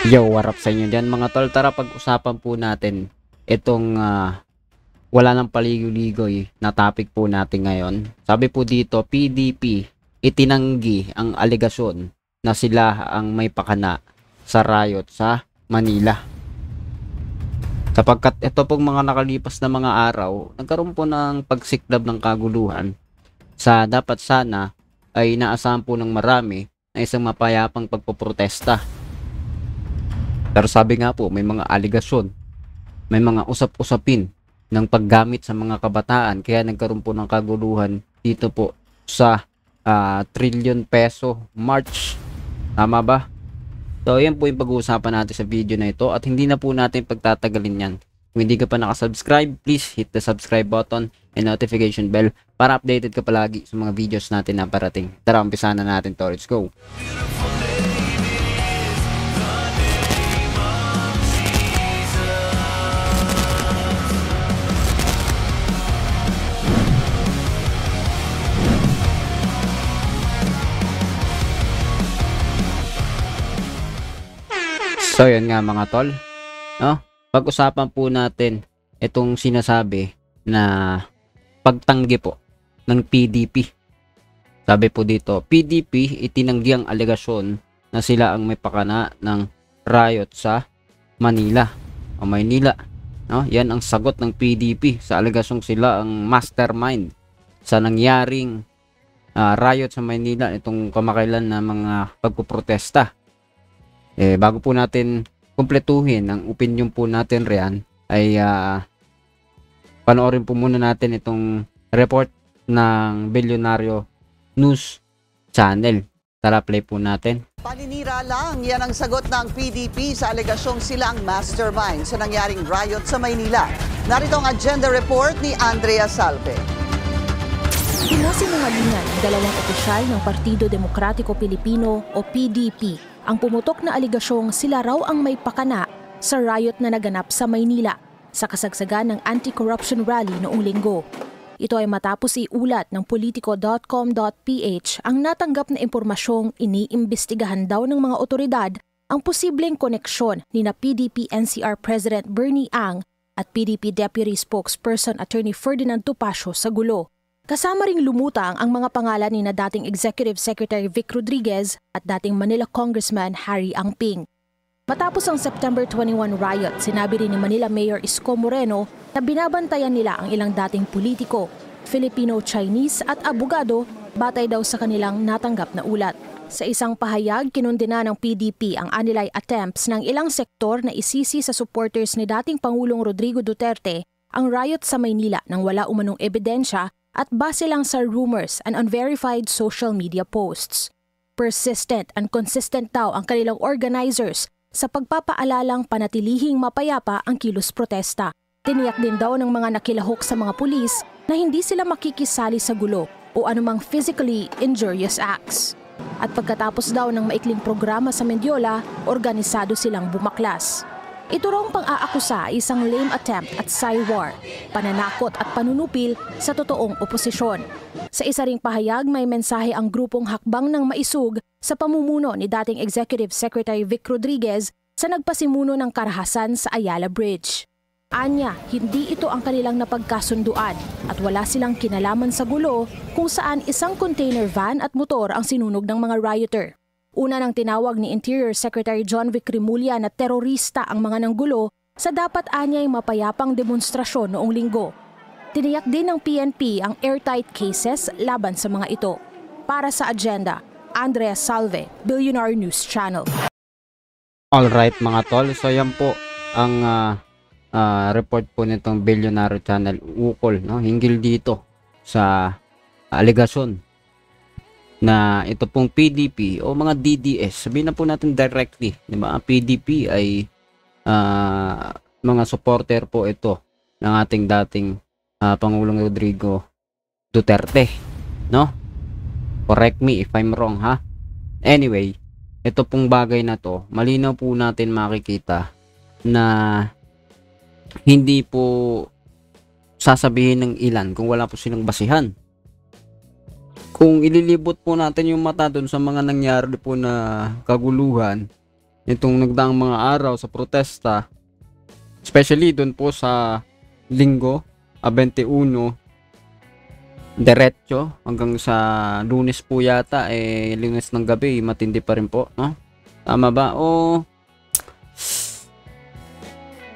Yo, what up sa inyo dyan mga tol? Tara pag-usapan po natin itong wala nang paligoy-ligoy na topic po natin ngayon. Sabi po dito, PDP itinanggi ang aligasyon na sila ang may pakana sa riot sa Manila. Sapagkat ito pong mga nakalipas na mga araw, nagkaroon po ng pagsiklab ng kaguluhan sa dapat sana ay inaasahan po ng marami na isang mapayapang pagpoprotesta. Pero sabi nga po, may mga aligasyon, may mga usap-usapin ng paggamit sa mga kabataan. Kaya nagkaroon po ng kaguluhan dito po sa trillion peso march. Tama ba? So, yan po yung pag-uusapan natin sa video na ito. At hindi na po natin pagtatagalin yan. Kung hindi ka pa nakasubscribe, please hit the subscribe button and notification bell para updated ka palagi sa mga videos natin na parating. Tara, umpisa na natin to. Let's go! So yun nga mga tol, no? Pag-usapan po natin itong sinasabi na pagtanggi po ng PDP. Sabi po dito, PDP itinanggi ang alegasyon na sila ang may pakana ng riot sa Manila o Maynila. No? Yan ang sagot ng PDP sa alegasyong sila ang mastermind sa nangyaring riot sa Maynila, itong kamakailan na mga pagpuprotesta. Bago po natin kumpletuhin ang opinion po natin riyan, ay panoorin po muna natin itong report ng Bilyonaryo News Channel. Tara, play po natin. Paninira lang, yan ang sagot ng PDP sa alegasyong sila ang mastermind sa nangyaring riot sa Maynila. Narito ang agenda report ni Andrea Salve. Pinasinungalingan ang dalawang opisyal ng Partido Demokratiko Pilipino o PDP ang pumutok na aligasyong sila raw ang may pakana sa riot na naganap sa Maynila sa kasagsagan ng anti-corruption rally noong linggo. Ito ay matapos iulat ng politico.com.ph ang natanggap na impormasyong iniimbestigahan daw ng mga otoridad ang posibleng koneksyon ni na PDP NCR President Bernie Ang at PDP Deputy Spokesperson Attorney Ferdinand Topacio sa gulo. Kasama ring lumutang ang mga pangalan ni na dating Executive Secretary Vic Rodriguez at dating Manila Congressman Harry Angping. Matapos ang September 21 riot, sinabi rin ni Manila Mayor Isko Moreno na binabantayan nila ang ilang dating politiko, Filipino, Chinese at abogado batay daw sa kanilang natanggap na ulat. Sa isang pahayag, kinundena ng PDP ang anilay attempts ng ilang sektor na isisi sa supporters ni dating Pangulong Rodrigo Duterte ang riot sa Maynila nang wala umanong ebidensya at base lang sa rumors and unverified social media posts. Persistent and consistent daw ang kanilang organizers sa pagpapaalalang panatilihing mapayapa ang kilos protesta. Tiniyak din daw ng mga nakilahok sa mga pulis na hindi sila makikisali sa gulo o anumang physically injurious acts. At pagkatapos daw ng maikling programa sa Mendiola, organisado silang bumaklas. Ito raw ang pang-aakusa isang lame attempt at cywar, pananakot at panunupil sa totoong oposisyon. Sa isa ring pahayag, may mensahe ang grupong hakbang ng maisug sa pamumuno ni dating Executive Secretary Vic Rodriguez sa nagpasimuno ng karahasan sa Ayala Bridge. Anya, hindi ito ang kanilang napagkasunduan at wala silang kinalaman sa gulo kung saan isang container van at motor ang sinunog ng mga rioter. Una nang tinawag ni Interior Secretary John Vic Rimulya na terorista ang mga nanggulo sa dapat anyay mapayapang demonstrasyon noong linggo. Tiniyak din ng PNP ang airtight cases laban sa mga ito. Para sa agenda, Andrea Salve, Billionaire News Channel. Alright mga tol, so yan po ang report po nitong Billionaire Channel ukol, no? Hinggil dito sa aligasyon na ito pong PDP o mga DDS, sabihin na po natin directly, di ba? Ang PDP ay mga supporter po ito ng ating dating Pangulong Rodrigo Duterte, no? Correct me if I'm wrong, ha? Anyway, ito pong bagay na to, malinaw po natin makikita na hindi po sasabihin ng ilan kung wala po silang basihan. Kung ililibot po natin yung mata dun sa mga nangyari po na kaguluhan, itong nagdaang mga araw sa protesta, especially doon po sa Linggo, 21, diretso hanggang sa Lunes po yata, Lunes ng gabi, matindi pa rin po, no? Tama ba? O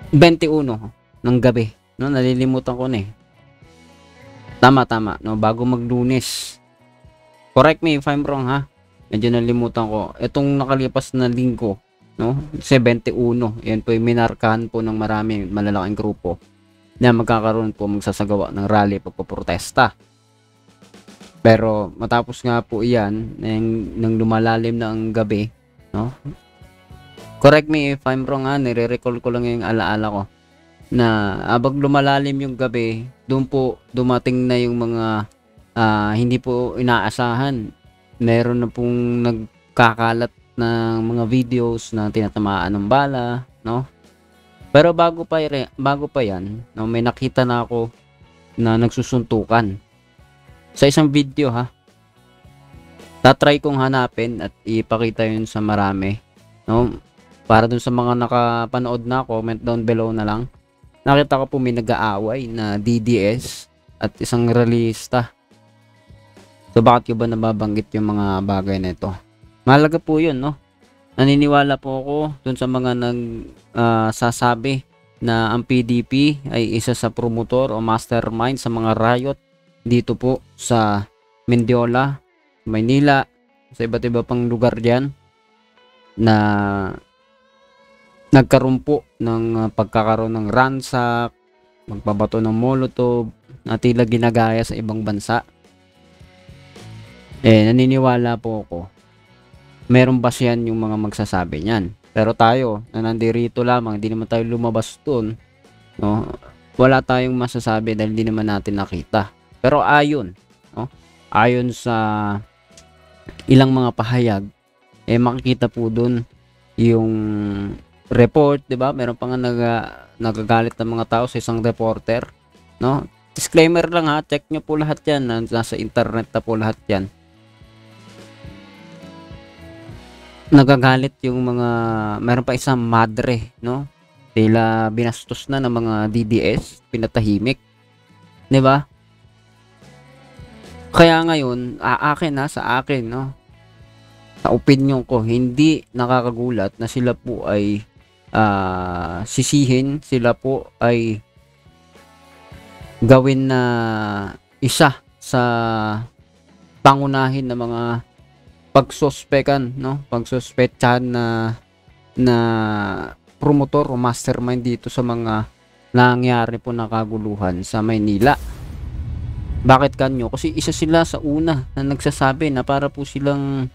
21 ng gabi, no? Nalilimutan ko na eh. Tama, no? Bago mag-Lunes. Correct me if I'm wrong, ha? Medyo nalimutan ko. Itong nakalipas na linggo, no? 21. Yan po yung minarkahan po ng maraming malalaking grupo na magkakaroon po magsasagawa ng rally pagpoprotesta. Pero matapos nga po iyan, nang lumalalim na ang gabi, no? Correct me if I'm wrong, ha? Nire-recall ko lang yung alaala ko na abag lumalalim yung gabi, doon po dumating na yung mga hindi po inaasahan. Meron na pong nagkakalat ng mga videos na tinatamaan ng bala, no? Pero bago pa yan, no, may nakita na ako na nagsusuntukan sa isang video, ha. Tatry kong hanapin at ipakita yun sa marami, no? Para dun sa mga nakapanood na, comment down below na lang. Nakita ko po may nag-aaway na DDS at isang realista. So bakit ko ba nababanggit yung mga bagay na ito? Mahalaga po yun, no? Naniniwala po ako dun sa mga sasabi na ang PDP ay isa sa promotor o mastermind sa mga riot dito po sa Mendiola, Maynila, sa iba't iba pang lugar diyan na nagkaroon po ng pagkakaroon ng ransak, magbabato ng molotov na tila ginagaya sa ibang bansa. Naniniwala po ako meron ba siyan yung mga magsasabi niyan. Pero tayo na nandirito lamang, hindi naman tayo lumabas doon, no? Wala tayong masasabi dahil hindi naman natin nakita. Pero ayon, no? Ayon sa ilang mga pahayag, makikita po doon yung report, 'di ba? Meron pa nga nagagalit ng mga tao sa isang reporter, no? Disclaimer lang, ha, check nyo po lahat 'yan, nasa internet na po lahat 'yan. Nagagalit yung mga, meron pa isang madre, no? Tila binastos na ng mga DDS, pinatahimik, 'di ba? Kaya ngayon, sa akin, no? Sa opinion ko, hindi nakakagulat na sila po ay sisihin, sila po ay gawin na isa sa pangunahin ng mga pagsuspekan, no? Pagsuspetsahan na promotor o mastermind dito sa mga nangyari po na kaguluhan sa Maynila. Bakit kanyo? Kasi isa sila sa una na nagsasabi na para po silang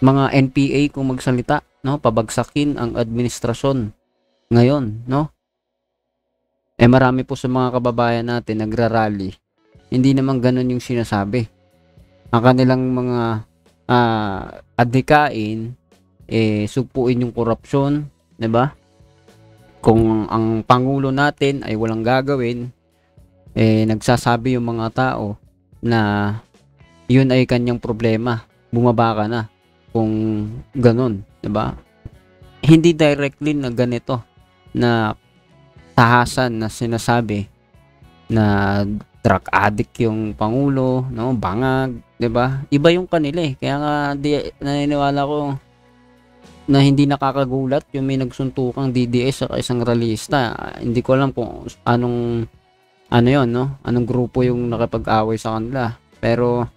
mga NPA kung magsalita, no? Pabagsakin ang administrasyon ngayon, no? Marami po sa mga kababayan natin nagrarally. Hindi naman ganun yung sinasabi. Ang kanilang mga adhikain, sugpuin yung korupsyon, 'di ba? Kung ang pangulo natin ay walang gagawin, nagsasabi yung mga tao na yun ay kanyang problema, bumaba ka na kung ganun, 'di ba? Hindi directly na ganito na tahasan na sinasabi na drug addict yung pangulo, no, bangag, 'di ba? Iba yung kanila eh. Kaya nga naniniwala ko na hindi nakakagulat yung may nagsuntukang DDS sa isang realista. Hindi ko alam kung anong yon, no? Anong grupo yung nakapag-away sa kanila. Pero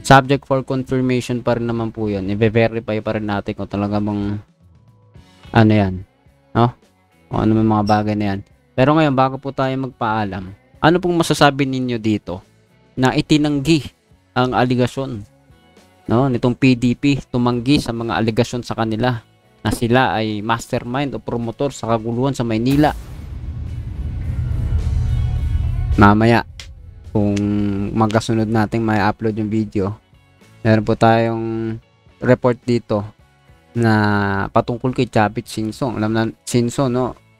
subject for confirmation pa rin naman po 'yan. I-verify pa rin natin kung talaga bang ano 'yan, no? O ano may mga bagay na 'yan. Pero ngayon, bago po tayo magpaalam, ano pong masasabi ninyo dito na itinanggi ang aligasyon, no, nitong PDP, tumanggi sa mga aligasyon sa kanila na sila ay mastermind o promotor sa kaguluhan sa Maynila? Mamaya, kung magkasunod nating may upload yung video, meron po tayong report dito na patungkol kay Chavit Singson.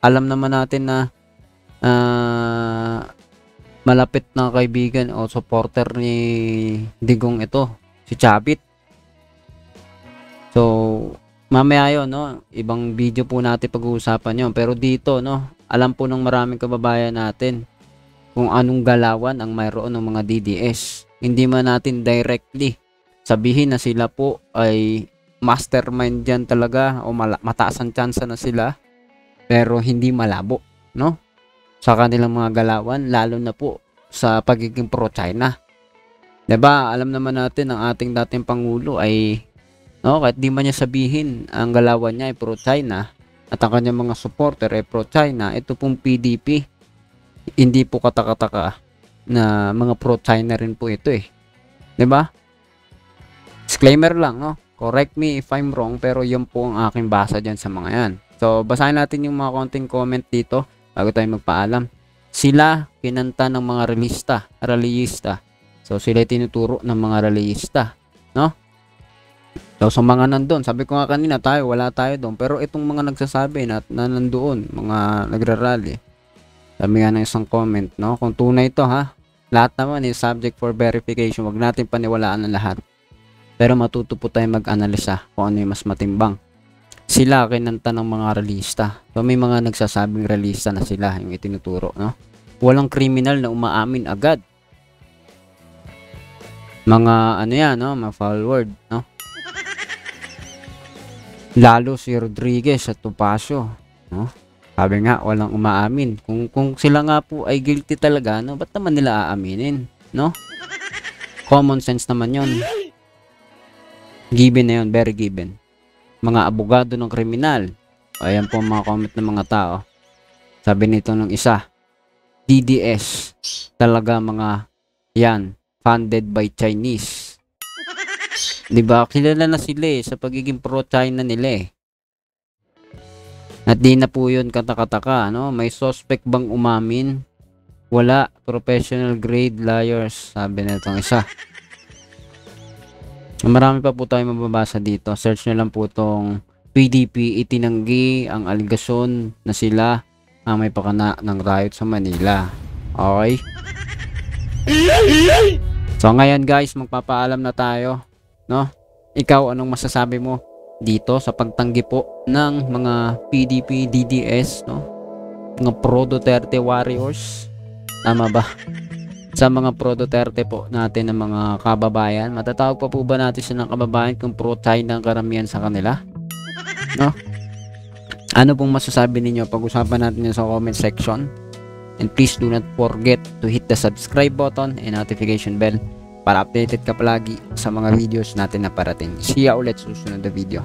Alam naman natin na malapit na kaibigan o supporter ni Digong ito, si Chavit. So, mamaya yun, no? Ibang video po natin pag-uusapan yun. Pero dito, no? Alam po ng maraming kababayan natin kung anong galawan ang mayroon ng mga DDS. Hindi man natin directly sabihin na sila po ay mastermind dyan talaga o mataas ang tsansa na sila, pero hindi malabo, no? Sa kanilang mga galawan, lalo na po sa pagiging pro-China. 'Di ba? Alam naman natin ang ating dating pangulo ay, no, kahit di man niya sabihin ang galawan niya ay pro-China at ang kanyang mga supporter ay pro-China, ito pong PDP hindi po katakataka na mga pro-China rin po ito eh. 'Di ba? Disclaimer lang, no? Correct me if I'm wrong, pero yun po ang aking basa dyan sa mga yan. So, basahin natin yung mga konting comment dito bago tayo magpaalam. Sila kinanta ng mga rallyista. So, sila tinuturo ng mga rallyista, no? So, sa mga nandun, sabi ko nga kanina, wala tayo doon. Pero itong mga nagsasabi na nandoon, mga nagrarally, sabi nga ng isang comment, no? Kung tunay ito, ha? Lahat naman is subject for verification. Wag natin paniwalaan ang lahat. Pero matuto po tayo mag-analisa kung ano yung mas matimbang. Sila kinanta ng mga rallyista. So may mga nagsasabing rallyista na sila yung itinuturo, no? Walang kriminal na umaamin agad. Mga ano yan, no? Mga foul word, no? Lalo si Rodriguez at Topacio, no? Sabi nga, walang umaamin. Kung sila nga po ay guilty talaga, no? Ba't naman nila aaminin, no? Common sense naman yon. Given na yun, very given. Mga abogado ng kriminal. Ayan po mga comment ng mga tao. Sabi nito ng isa, DDS talaga mga yan, funded by Chinese. Diba? Kilala na sila eh, sa pagiging pro-China nila eh. At di na po yun katakataka, no? May suspect bang umamin? Wala. Professional grade liars, sabi nitong isa. Marami pa po tayo mababasa dito. Search nyo lang po itong PDP itinanggi ang aligasyon na sila ang may pakana ng riot sa Manila. Okay? So ngayon guys, magpapaalam na tayo, no? Ikaw, anong masasabi mo dito sa pagtanggi po ng mga PDP, DDS, no? Mga pro Duterte warriors? Tama ba? Sa mga pro Duterte po natin ng mga kababayan, matatawag pa po ba natin siya ng kababayan kung pro-China ang karamihan sa kanila? No? Ano pong masasabi ninyo? Pag-usapan natin yun sa comment section. And please do not forget to hit the subscribe button and notification bell para updated ka palagi sa mga videos natin na parating. See ya ulit sa susunod na video.